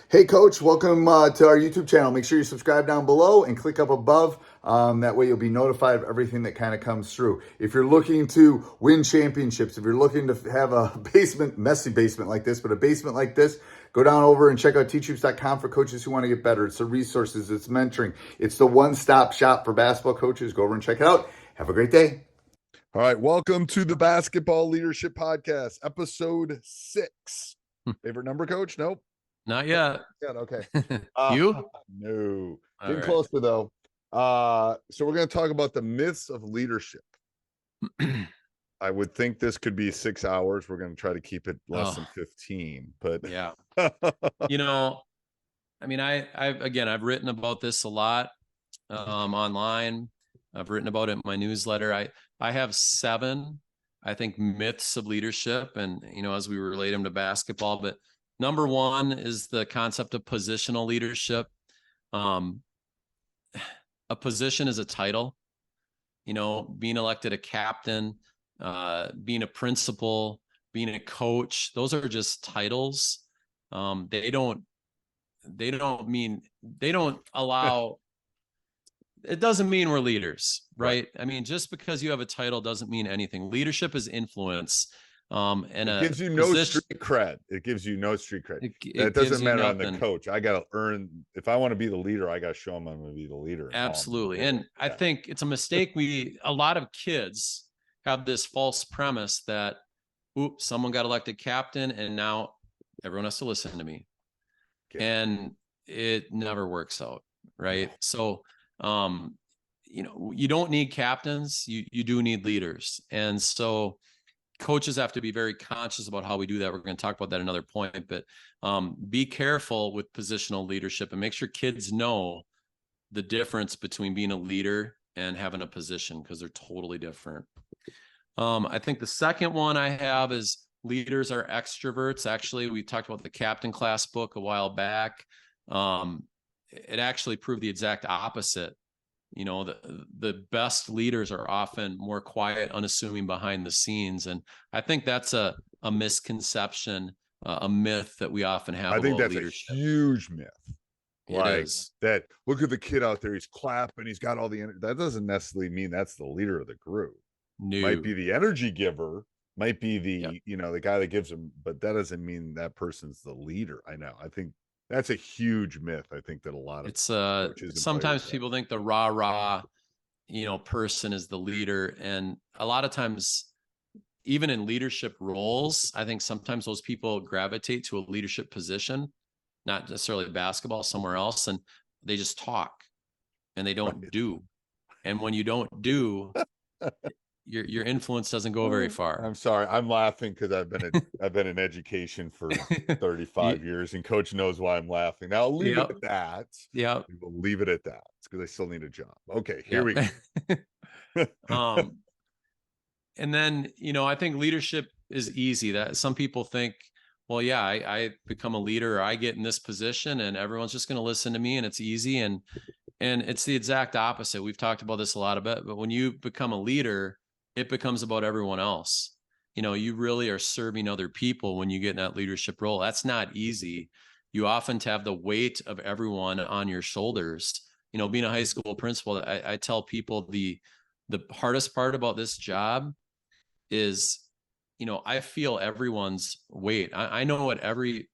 Hey, Coach, welcome to our YouTube channel. Make sure you subscribe down below and click up above. That way you'll be notified of everything that kind of comes through. If you're looking to win championships, if you're looking to have a messy basement like this, but a basement like this, go down over and check out teachhoops.com for coaches who want to get better. It's the resources, it's mentoring, it's the one-stop shop for basketball coaches. Go over and check it out. Have a great day. All right, welcome to the Basketball Leadership Podcast, episode 6. Favorite number, Coach? Nope. Not yet. Yeah, okay. You? No. All Getting right. closer, though. So we're going to talk about the myths of leadership. I would think this could be 6 hours. We're going to try to keep it less than 15, but yeah. I've written about this a lot online. I've written about it in my newsletter. I have 7, I think, myths of leadership, and as we relate them to basketball. But number 1 is the concept of positional leadership. A position is a title. Being elected a captain, being a principal, being a coach, those are just titles. They don't allow, it doesn't mean we're leaders, right? I mean, just because you have a title doesn't mean anything. Leadership is influence. And it gives you no street cred. It gives you no street cred. That doesn't matter on the coach. I got to earn. If I want to be the leader, I got to show them I'm going to be the leader. Absolutely. And I think it's a mistake. A lot of kids have this false premise that, oops, someone got elected captain and now everyone has to listen to me. Okay. And it never works out, right? So, you don't need captains. You do need leaders. And so coaches have to be very conscious about how we do that. We're going to talk about that another point, but be careful with positional leadership and make sure kids know the difference between being a leader and having a position, because they're totally different. I think the second one I have is leaders are extroverts. Actually, we talked about the Captain Class book a while back. It actually proved the exact opposite. The best leaders are often more quiet, unassuming behind the scenes. And I think that's a misconception, a myth that we often have. I think that's leadership. A huge myth. It is. That, look at the kid out there, he's clapping, he's got all the energy. That doesn't necessarily mean that's the leader of the group. No. Might be the energy giver, might be the, the guy that gives them, but that doesn't mean that person's the leader. I think that's a huge myth. I think that a lot of sometimes people think the rah-rah, person is the leader. And a lot of times, even in leadership roles, I think sometimes those people gravitate to a leadership position, not necessarily basketball, somewhere else, and they just talk and they don't do. And when you don't do, your influence doesn't go very far. I'm sorry, I'm laughing because I've been in education for 35 years, and Coach knows why I'm laughing. Now I'll leave it at that. Yeah, we'll leave it at that. It's because I still need a job. Okay, here we go. And then I think leadership is easy. That some people think, well, yeah, I become a leader, or I get in this position, and everyone's just going to listen to me, and it's easy. And it's the exact opposite. We've talked about this a lot but when you become a leader, it becomes about everyone else. You really are serving other people when you get in that leadership role. That's not easy. You often have the weight of everyone on your shoulders. Being a high school principal, I tell people the hardest part about this job is, I feel everyone's weight. I know what every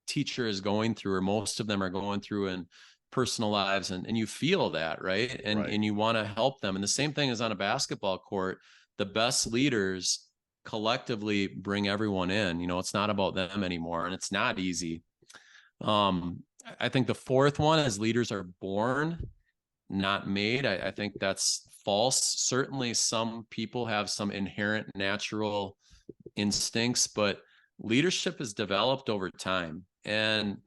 teacher is going through, or most of them are going through in personal lives, and you feel that, right? And you want to help them. And the same thing is on a basketball court. The best leaders collectively bring everyone in. It's not about them anymore, and it's not easy. I think the fourth one is leaders are born, not made. I think that's false. Certainly some people have some inherent natural instincts, but leadership is developed over time, and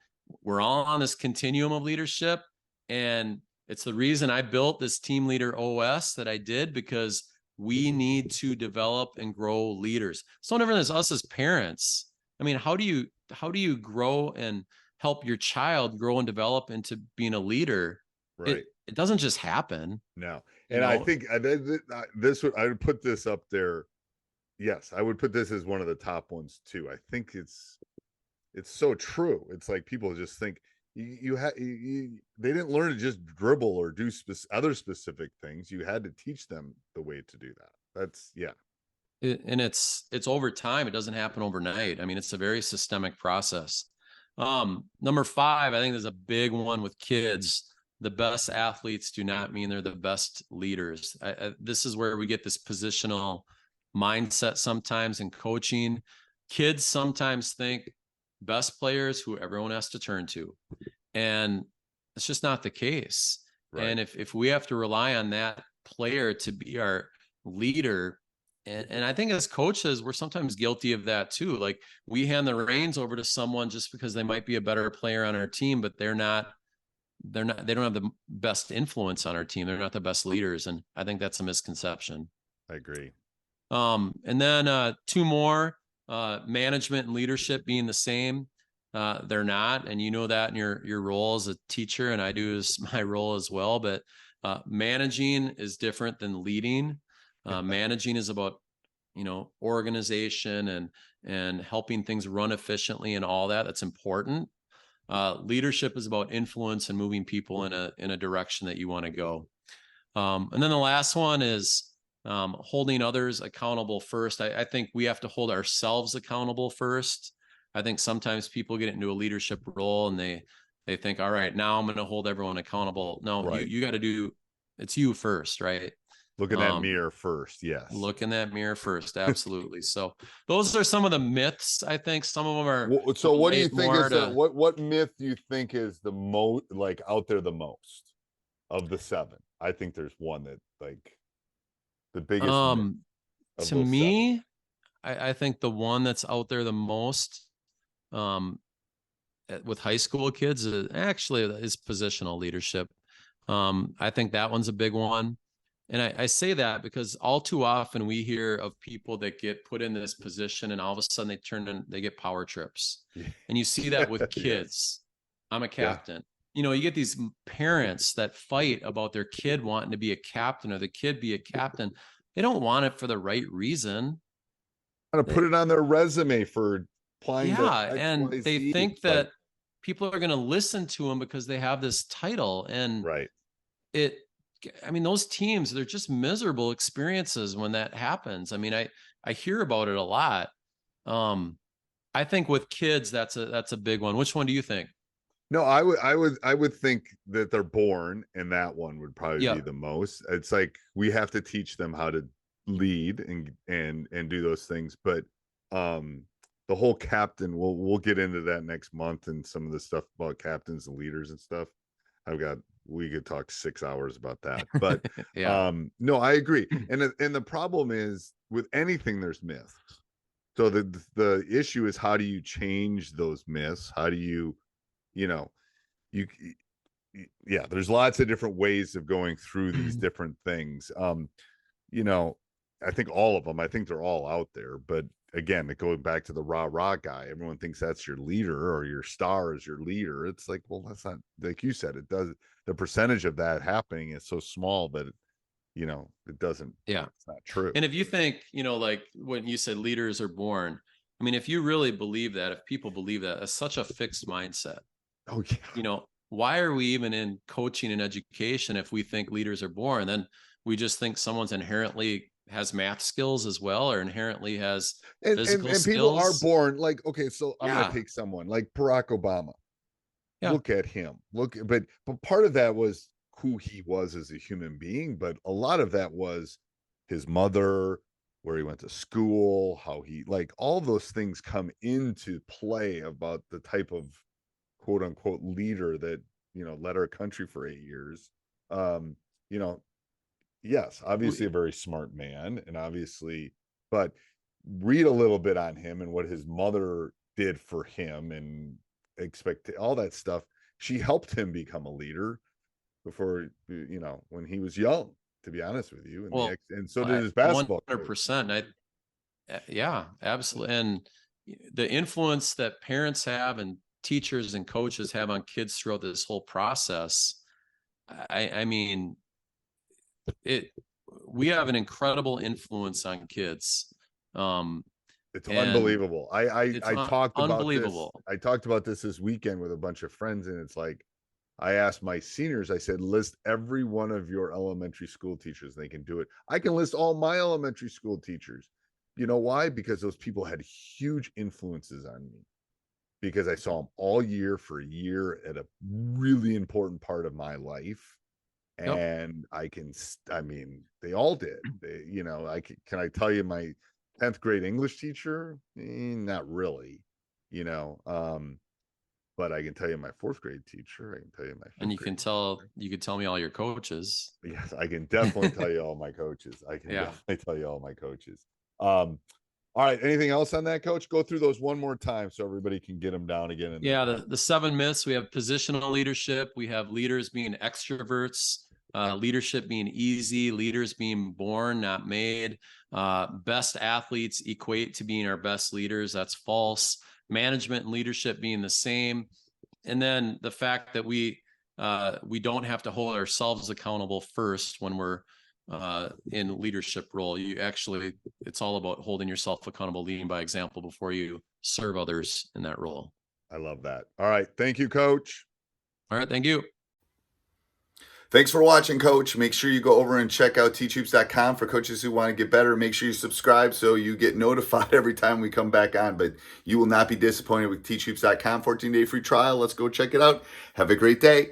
we're all on this continuum of leadership. And it's the reason I built this Team Leader OS that I did, because we need to develop and grow leaders. So different as us as parents. I mean, how do you grow and help your child grow and develop into being a leader? Right. It doesn't just happen. No. And I think I would put this up there. Yes, I would put this as one of the top ones too. I think it's it's so true. It's like people just think they didn't learn to just dribble or do other specific things. You had to teach them the way to do that. That's And it's over time. It doesn't happen overnight. I mean, it's a very systemic process. Number 5, I think there's a big one with kids. The best athletes do not mean they're the best leaders. This is where we get this positional mindset sometimes in coaching. Kids sometimes think best players who everyone has to turn to, and it's just not the case. right. And if we have to rely on that player to be our leader, and I think as coaches, we're sometimes guilty of that too. Like, we hand the reins over to someone just because they might be a better player on our team, but they don't have the best influence on our team. They're not the best leaders. And I think that's a misconception. I agree. And then 2 more, management and leadership being the same. They're not, and you know that in your role as a teacher, and I do as my role as well. But managing is different than leading. Managing is about, organization and helping things run efficiently and all that. That's important. Leadership is about influence and moving people in a direction that you want to go. And then the last one is holding others accountable first. I think we have to hold ourselves accountable first. I think sometimes people get into a leadership role and they think, all right, now I'm going to hold everyone accountable. No, right. you got to it's you first, right? Look in that mirror first. Yes. Look in that mirror first. Absolutely. So those are some of the myths. I think some of them are. So what do you think is what myth do you think is the most like out there the most of the 7? I think there's one that like the biggest myth to me, I think the one that's out there the most with high school kids is positional leadership. I think that one's a big one. And I say that because all too often we hear of people that get put in this position and all of a sudden they get power trips. And you see that with kids. I'm a captain. Yeah. You get these parents that fight about their kid wanting to be a captain or the kid be a captain. They don't want it for the right reason. Want to put it on their resume for applying. Yeah, and they think that people are going to listen to them because they have this title. And right. Those teams, they're just miserable experiences when that happens. I mean, I hear about it a lot. I think with kids, that's a big one. Which one do you think? No, I would think that they're born, and that one would probably be the most. It's like we have to teach them how to lead and do those things. But the whole captain, we'll get into that next month and some of the stuff about captains and leaders and stuff. We could talk 6 hours about that, but no, I agree. And the problem is with anything, there's myths. So the issue is, how do you change those myths? How do you there's lots of different ways of going through these different things. I think all of them, I think they're all out there, but again, it goes back to the rah guy. Everyone thinks that's your leader or your star is your leader. It's like, well, that's not, like you said, the percentage of that happening is so small that it doesn't, it's not true. And if you think, like when you said leaders are born, I mean, if you really believe that, if people believe that, it's such a fixed mindset. Oh yeah. Why are we even in coaching and education if we think leaders are born? Then we just think someone's inherently has math skills as well, or inherently has physical skills. People are born like, okay, so I'm going to take someone like Barack Obama. Yeah. Look at him. But part of that was who he was as a human being, but a lot of that was his mother, where he went to school, how he, like, all those things come into play about the type of quote unquote leader that led our country for 8 years. Yes, obviously a very smart man, and obviously, but read a little bit on him and what his mother did for him and expect all that stuff. She helped him become a leader before, when he was young, to be honest with you. And so did his basketball 100%. Yeah, absolutely. And the influence that parents have and teachers and coaches have on kids throughout this whole process, I mean, we have an incredible influence on kids. It's unbelievable. I talked about unbelievable. this. I talked about this weekend with a bunch of friends, and it's like, I asked my seniors, I said, list every one of your elementary school teachers. They can do it. I can list all my elementary school teachers. You know why? Because those people had huge influences on me, because I saw them all year for a year at a really important part of my life. And I mean, they all did. Can I tell you my 10th grade English teacher? Not really, but I can tell you my 4th grade teacher. I can tell you my 5th and you can tell me all your coaches. Yes, I can definitely tell you all my coaches. I can definitely tell you all my coaches. All right. Anything else on that, Coach? Go through those one more time so everybody can get them down again. The 7 myths. We have positional leadership. We have leaders being extroverts. Leadership being easy. Leaders being born, not made. Best athletes equate to being our best leaders. That's false. Management and leadership being the same. And then the fact that we don't have to hold ourselves accountable first when we're in leadership role. It's all about holding yourself accountable, leading by example before you serve others in that role. I love that. All right. Thank you, Coach. All right. Thank you. Thanks for watching, Coach. Make sure you go over and check out teachhoops.com for coaches who want to get better. Make sure you subscribe so you get notified every time we come back on. But you will not be disappointed with teachhoops.com. 14-day free trial. Let's go check it out. Have a great day.